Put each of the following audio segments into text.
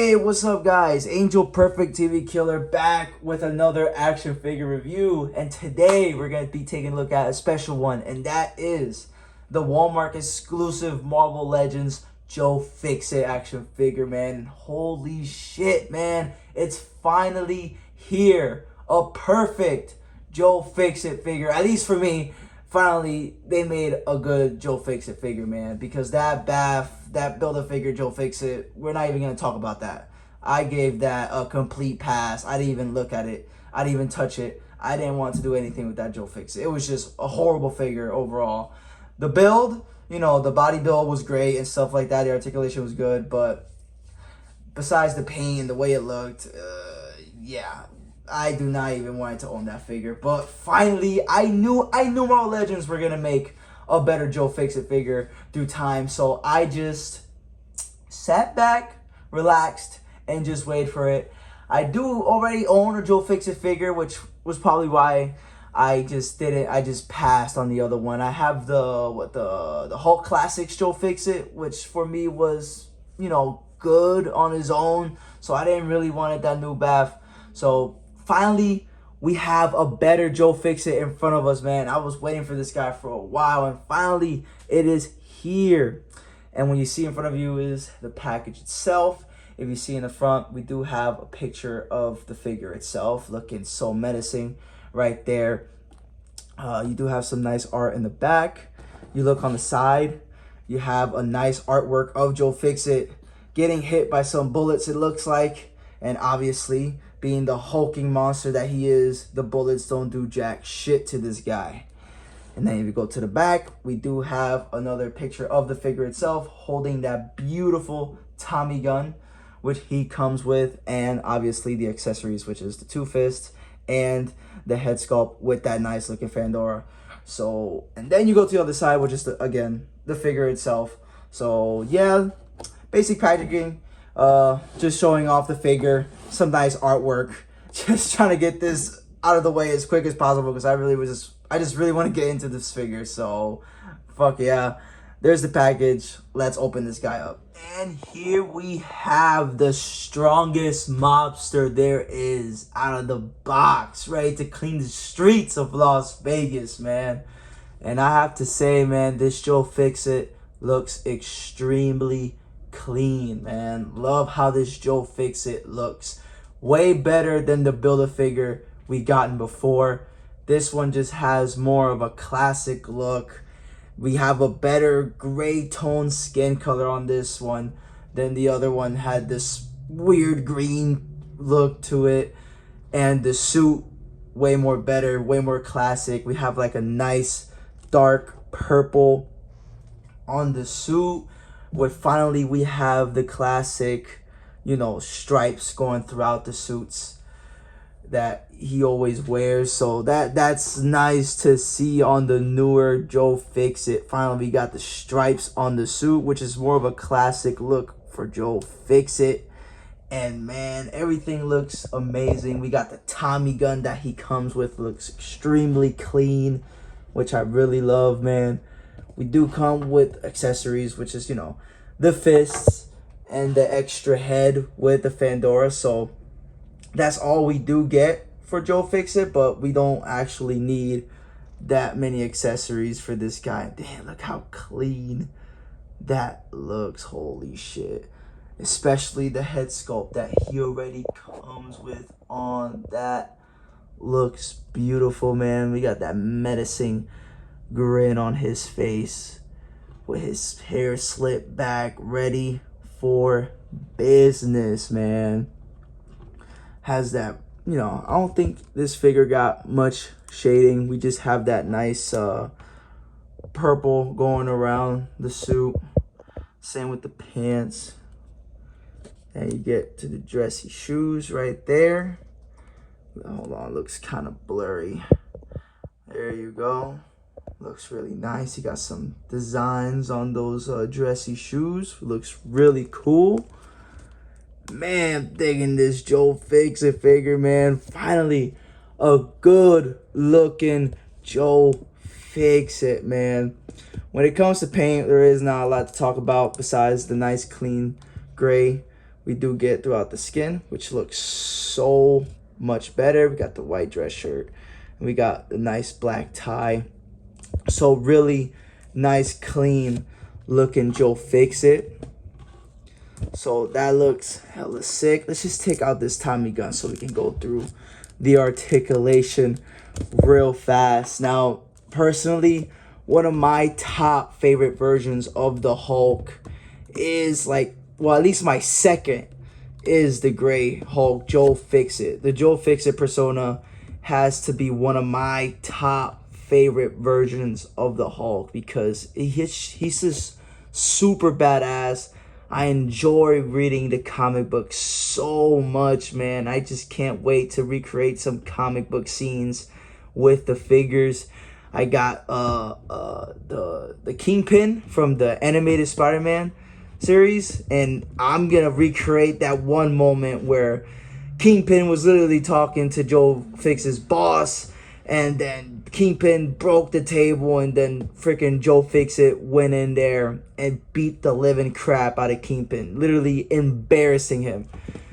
Hey, what's up guys? Angel Perfect TV Killer back with another action figure review, and today we're going to be taking a look at a special one, and that is the Walmart exclusive Marvel Legends Joe Fixit action figure, man. Holy shit, man. It's finally here. A perfect Joe Fixit figure, at least for me. Finally, they made a good Joe Fixit figure, man, because that Build-A-Figure Joe Fixit, we're not even going to talk about that. I gave that a complete pass. I didn't even look at it. I didn't even touch it. I didn't want to do anything with that Joe Fixit. It was just a horrible figure overall. The build, you know, the body build was great and stuff like that. The articulation was good, but besides the paint and the way it looked, yeah. I do not even want to own that figure. But finally, I knew Marvel Legends were going to make a better Joe Fixit figure through time. So I just sat back, relaxed, and just waited for it. I do already own a Joe Fixit figure, which was probably why I just didn't. I just passed on the other one. I have the Hulk Classics Joe Fixit, which for me was, you know, good on his own. So I didn't really want that new bath. So finally, we have a better Joe Fixit in front of us, man. I was waiting for this guy for a while, and finally, it is here. And when you see in front of you is the package itself. If you see in the front, we do have a picture of the figure itself, looking so menacing right there. You do have some nice art in the back. You look on the side, you have a nice artwork of Joe Fixit getting hit by some bullets, it looks like, and obviously, being the hulking monster that he is, the bullets don't do jack shit to this guy. And then if you go to the back, we do have another picture of the figure itself holding that beautiful Tommy gun, which he comes with, and obviously the accessories, which is the two fists and the head sculpt with that nice looking Fandora. So, and then you go to the other side, which is again the figure itself. So yeah, basic packaging. Just showing off the figure, some nice artwork, just trying to get this out of the way as quick as possible because I just really want to get into this figure. So fuck yeah, there's the package. Let's open this guy up, and here we have the strongest mobster there is out of the box, ready to clean the streets of Las Vegas, man. And I have to say, man, this Joe Fixit looks extremely clean, man. Love how this Joe Fixit looks. Way better than the Build-A-Figure we gotten before. This one just has more of a classic look. We have a better gray tone skin color on this one than the other one had this weird green look to it. And the suit, way more better, way more classic. We have like a nice dark purple on the suit. Finally we have the classic, you know, stripes going throughout the suits that he always wears. So that's nice to see on the newer Joe Fixit. Finally we got the stripes on the suit, which is more of a classic look for Joe Fixit. And man, everything looks amazing. We got the Tommy gun that he comes with, looks extremely clean, which I really love, man. We do come with accessories, which is, you know, the fists and the extra head with the Fandora. So that's all we do get for Joe Fixit, but we don't actually need that many accessories for this guy. Damn, look how clean that looks. Holy shit. Especially the head sculpt that he already comes with on. That looks beautiful, man. We got that menacing grin on his face with his hair slicked back, ready for business, man. Has that, you know, I don't think this figure got much shading. We just have that nice purple going around the suit. Same with the pants. And you get to the dressy shoes right there. Hold on, looks kind of blurry. There you go. Looks really nice. He got some designs on those dressy shoes. Looks really cool. Man, digging this Joe Fixit figure, man. Finally, a good looking Joe Fixit, man. When it comes to paint, there is not a lot to talk about besides the nice clean gray we do get throughout the skin, which looks so much better. We got the white dress shirt, and we got the nice black tie. So really nice, clean looking Joe Fixit. So that looks hella sick. Let's just take out this Tommy gun so we can go through the articulation real fast. Now, personally, one of my top favorite versions of the Hulk is like, well, at least my second is the Gray Hulk, Joe Fixit. The Joe Fixit persona has to be one of my top favorite versions of the Hulk because he's just super badass. I enjoy reading the comic book so much, man. I just can't wait to recreate some comic book scenes with the figures. I got the Kingpin from the animated Spider-Man series, and I'm gonna recreate that one moment where Kingpin was literally talking to Joe Fixit's boss, and then Kingpin broke the table, and then freaking Joe Fixit went in there and beat the living crap out of Kingpin, literally embarrassing him.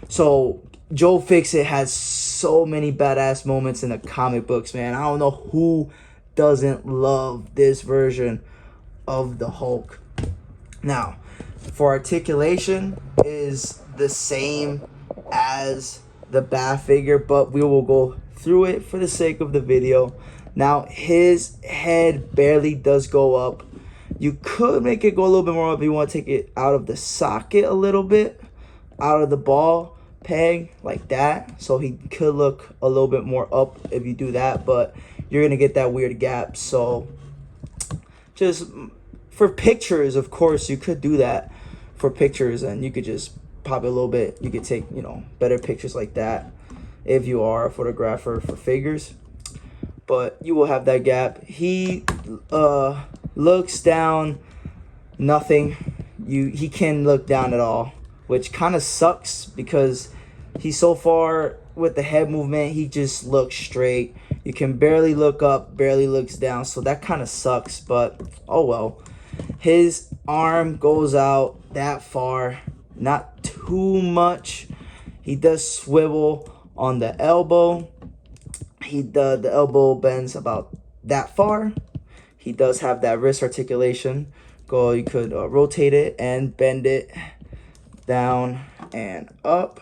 So Joe Fixit has so many badass moments in the comic books, man. I don't know who doesn't love this version of the Hulk. Now, for articulation is the same as the Bat figure, but we will go through it for the sake of the video. Now, his head barely does go up. You could make it go a little bit more up if you want to take it out of the socket a little bit, out of the ball peg like that. So he could look a little bit more up if you do that, but you're going to get that weird gap. So just for pictures, of course, you could do that for pictures, and you could just pop it a little bit. You could take, you know, better pictures like that if you are a photographer for figures, but you will have that gap. He looks down nothing. He can look down at all, which kind of sucks because he's so far with the head movement, he just looks straight. You can barely look up, barely looks down, so that kind of sucks, but oh well. His arm goes out that far, not too much. He does swivel on the elbow. The elbow bends about that far. He does have that wrist articulation. You could rotate it and bend it down and up.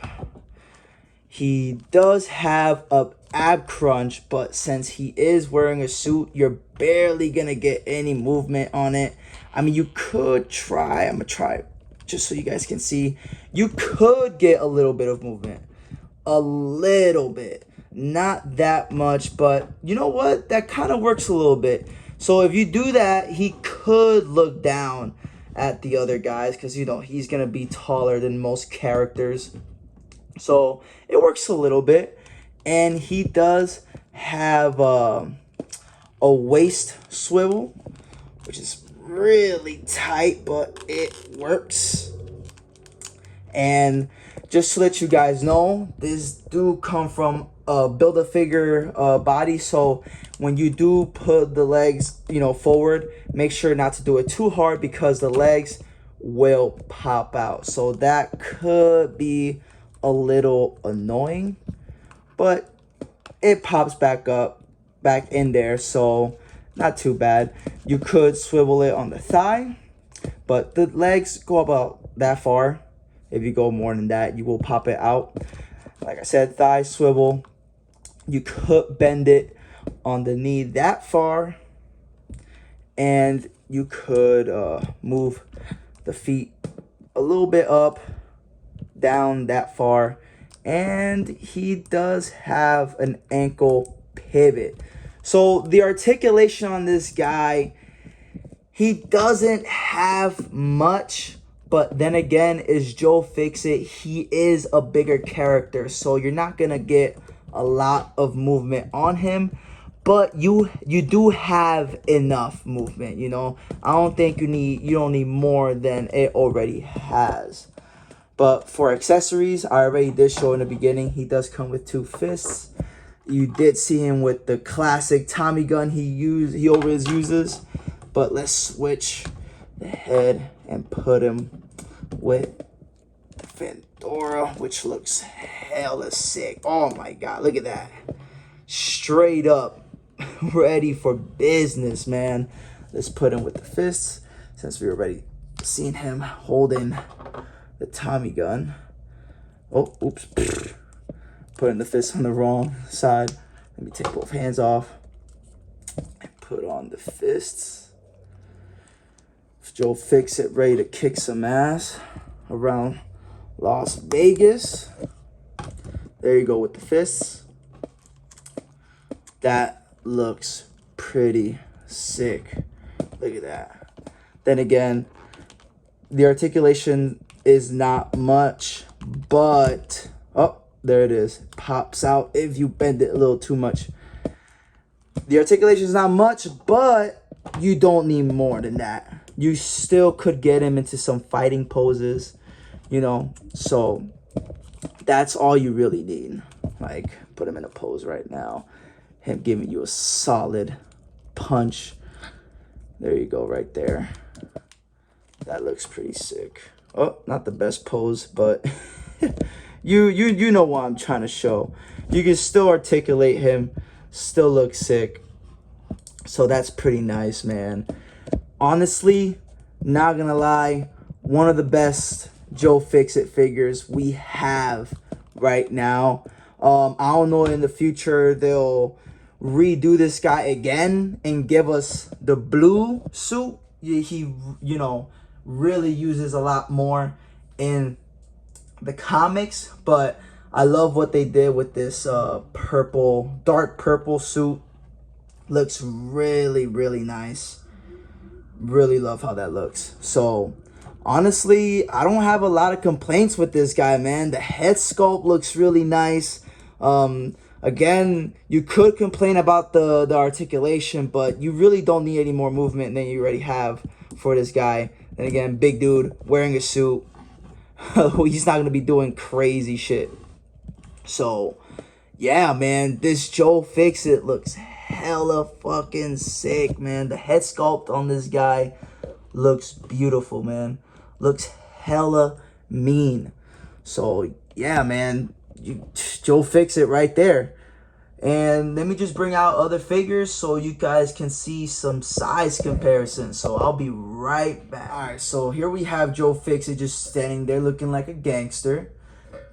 He does have a ab crunch, but since he is wearing a suit, you're barely gonna get any movement on it. I mean, you could try. I'm gonna try just so you guys can see. You could get a little bit of movement, a little bit, not that much, but you know what, that kind of works a little bit. So if you do that, he could look down at the other guys because, you know, he's gonna be taller than most characters, so it works a little bit. And he does have a waist swivel, which is really tight, but it works. And just to let you guys know, this do come from a Build-A-Figure body, so when you do put the legs, you know, forward, make sure not to do it too hard because the legs will pop out. So that could be a little annoying, but it pops back in there, so not too bad. You could swivel it on the thigh, but the legs go about that far. If you go more than that, you will pop it out. Like I said, thigh swivel. You could bend it on the knee that far, and you could move the feet a little bit up, down that far. And he does have an ankle pivot. So the articulation on this guy, he doesn't have much, but then again, is Joe Fixit. He is a bigger character, so you're not gonna get a lot of movement on him, but you do have enough movement. You know, I don't think you don't need more than it already has. But for accessories, I already did show in the beginning, he does come with 2 fists. You did see him with the classic Tommy gun he always uses. But let's switch the head and put him with fedora, which looks hella sick. Oh my god, look at that. Straight up ready for business, man. Let's put him with the fists, since we already seen him holding the Tommy gun. Oh, oops. Putting the fist on the wrong side. Let me take both hands off and put on the fists. Joe Fixit ready to kick some ass around Las Vegas. There you go with the fists. That looks pretty sick. Look at that. Then again, the articulation is not much, but oh, there it is. Pops out if you bend it a little too much. The articulation is not much, but you don't need more than that. You still could get him into some fighting poses, you know. So that's all you really need. Like, put him in a pose right now. Him giving you a solid punch. There you go, right there. That looks pretty sick. Oh, not the best pose, but you know what I'm trying to show. You can still articulate him, still look sick. So that's pretty nice, man. Honestly, not gonna lie, one of the best Joe Fixit figures we have right now. I don't know, in the future they'll redo this guy again and give us the blue suit. He you know, really uses a lot more in the comics, but I love what they did with this purple, dark purple suit. Looks really, really nice. Really love how that looks. So honestly, I don't have a lot of complaints with this guy, man. The head sculpt looks really nice. Again, you could complain about the articulation, but you really don't need any more movement than you already have for this guy. And again, big dude wearing a suit. He's not gonna be doing crazy shit. So yeah, man, this Joe Fixit looks hella fucking sick, man. The head sculpt on this guy looks beautiful, man. Looks hella mean. So yeah, man, Joe Fixit right there. And let me just bring out other figures so you guys can see some size comparisons. So I'll be right back. All right, so here we have Joe Fixit just standing there looking like a gangster.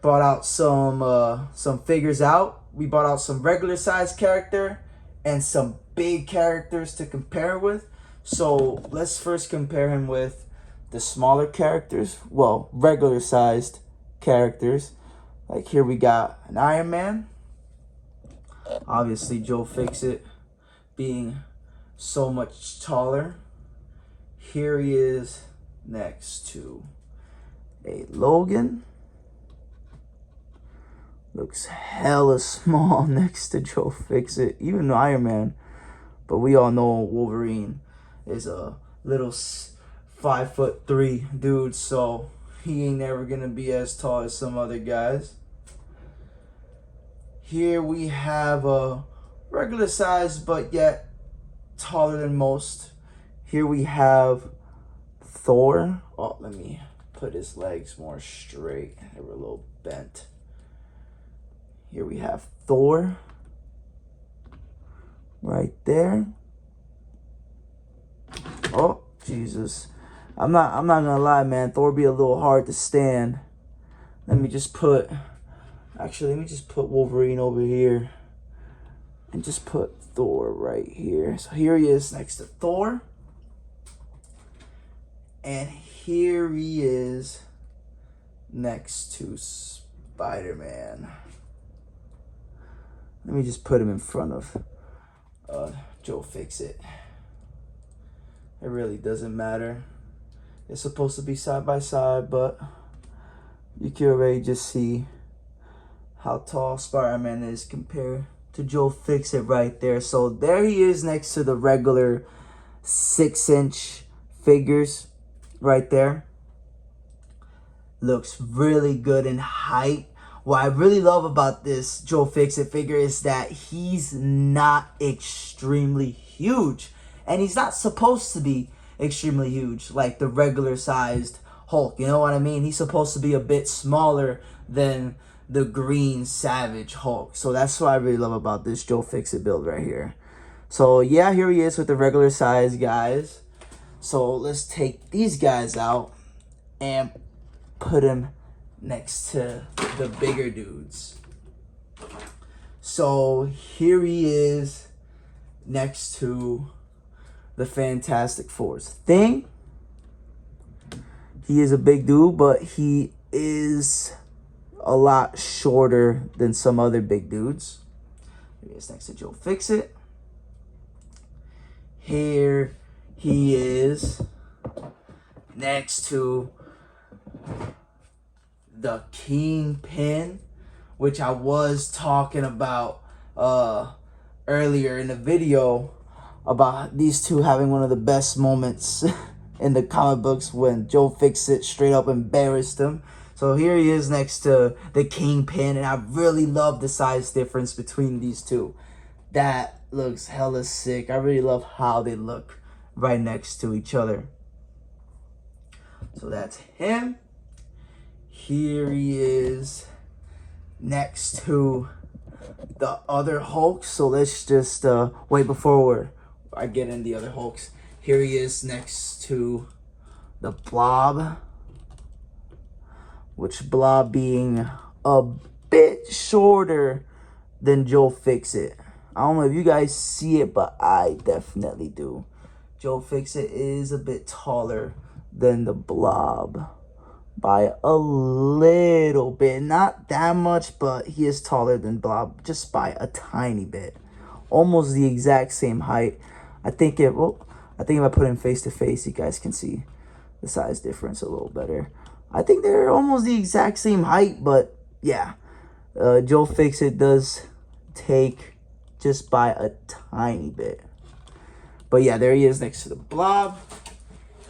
Brought out some figures out. We brought out some regular size character and some big characters to compare with. So let's first compare him with the smaller characters. Well, regular sized characters. Like here we got an Iron Man. Obviously Joe Fixit being so much taller. Here he is next to a Logan. Looks hella small next to Joe Fixit, even Iron Man. But we all know Wolverine is a little 5'3" dude, so he ain't never gonna be as tall as some other guys. Here we have a regular size, but yet taller than most. Here we have Thor. Oh, let me put his legs more straight. They were a little bent. Here we have Thor. Right there. Oh, Jesus. I'm not gonna lie, man. Thor be a little hard to stand. Let me just put Wolverine over here. And just put Thor right here. So here he is next to Thor. And here he is next to Spider-Man. Let me just put him in front of Joe Fixit. It really doesn't matter. It's supposed to be side by side, but you can already just see how tall Spider-Man is compared to Joe Fixit right there. So there he is next to the regular 6-inch figures right there. Looks really good in height. What I really love about this Joe Fixit figure is that he's not extremely huge. And he's not supposed to be extremely huge like the regular sized Hulk. You know what I mean? He's supposed to be a bit smaller than the green Savage Hulk. So that's what I really love about this Joe Fixit build right here. So yeah, here he is with the regular size guys. So let's take these guys out and put him next to the bigger dudes. So here he is next to the Fantastic Four's Thing. He is a big dude, but he is a lot shorter than some other big dudes. Here he is next to Joe Fixit. Here he is next to the Kingpin, which I was talking about earlier in the video about these two having one of the best moments in the comic books when Joe Fixit straight up embarrassed him. So here he is next to the Kingpin, and I really love the size difference between these two. That looks hella sick. I really love how they look right next to each other. So that's him. Here he is next to the other Hulk. So let's just wait before I get in the other Hulks. Here he is next to the Blob, which Blob being a bit shorter than Joe Fixit. I don't know if you guys see it, but I definitely do. Joe Fixit is a bit taller than the Blob by a little bit. Not that much, but he is taller than Blob just by a tiny bit. Almost the exact same height. I think if I put him face to face, you guys can see the size difference a little better. I think they're almost the exact same height, but yeah. Joe Fixit does take just by a tiny bit. But yeah, there he is next to the Blob.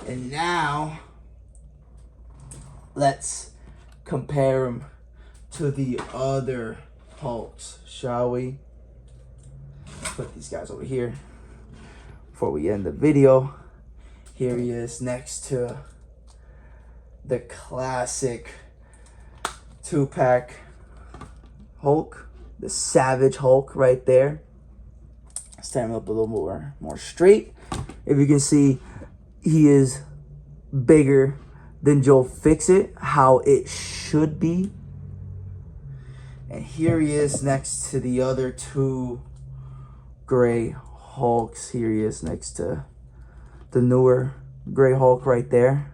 And now let's compare him to the other Hulks, shall we? Put these guys over here before we end the video. Here he is next to the classic 2-pack Hulk, the Savage Hulk right there. Stand him up a little more straight. If you can see, he is bigger than Joe Fixit, how it should be. And here he is next to the other two gray Hulks. Here he is next to the newer gray Hulk right there,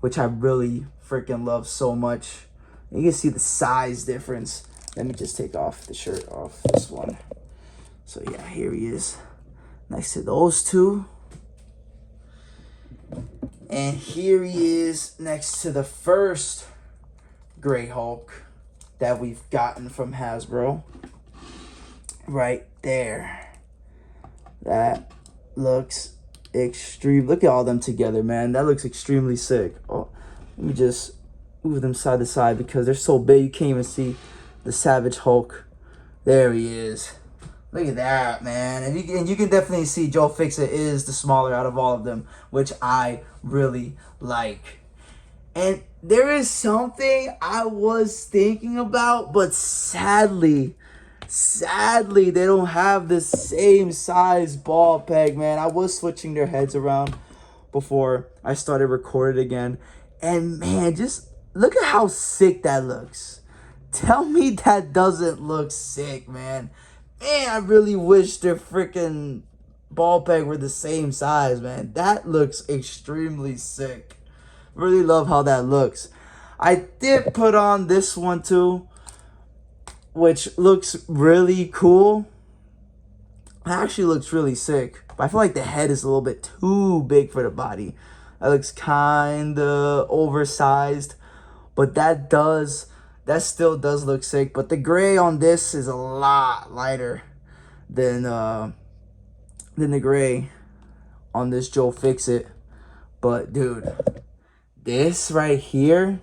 which I really freaking love so much. And you can see the size difference. Let me just take off the shirt off this one. So yeah, here he is next to those two. And here he is next to the first gray Hulk that we've gotten from Hasbro. Right there. That looks extreme. Look at all them together, man. That looks extremely sick. Oh, let me just move them side to side because they're so big you can't even see the Savage Hulk. There he is. Look at that, man. And you can definitely see Joe Fixit is the smaller out of all of them, which I really like. And there is something I was thinking about, but sadly, they don't have the same size ball peg, man. I was switching their heads around before I started recording again. And man, just look at how sick that looks. Tell me that doesn't look sick, man. Man, I really wish their freaking ball peg were the same size, man. That looks extremely sick. Really love how that looks. I did put on this one too, which looks really cool. It actually looks really sick. But I feel like the head is a little bit too big for the body. That looks kind of oversized. But that still does look sick. But the gray on this is a lot lighter than the gray on this Joe Fixit. But dude, this right here,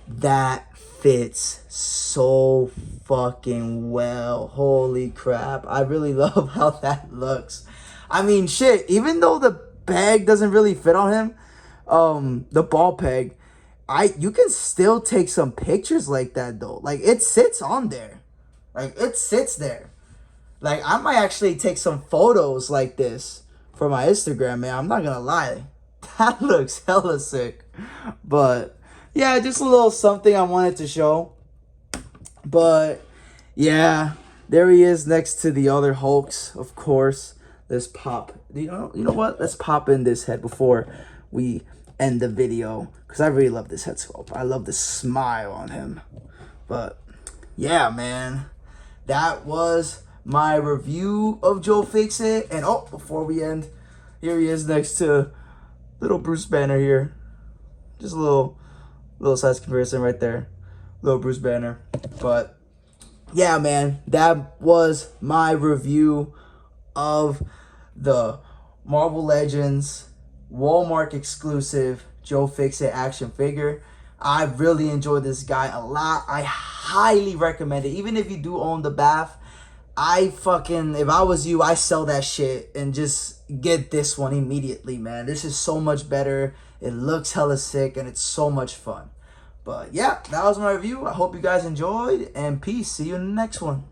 that fits so fucking well. Holy crap. I really love how that looks. I mean, shit, even though the bag doesn't really fit on him, the ball peg, you can still take some pictures like that though. Like it sits on there. Like it sits there. Like I might actually take some photos like this for my Instagram, man. I'm not gonna lie. That looks hella sick. But yeah, just a little something I wanted to show. But yeah, there he is next to the other Hulks, of course. Let's pop. You know what? Let's pop in this head before we end the video, because I really love this head sculpt. I love the smile on him. But yeah, man, that was my review of Joe Fixit. And oh, before we end, here he is next to little Bruce Banner here. Just a little size comparison right there. Little Bruce Banner. But yeah, man, that was my review of the Marvel Legends Walmart exclusive Joe Fixit action figure. I really enjoyed this guy a lot. I highly recommend it. Even if you do own the bath, if I was you, I sell that shit and just get this one immediately, man. This is so much better. It looks hella sick and it's so much fun. But yeah, that was my review. I hope you guys enjoyed, and peace. See you in the next one.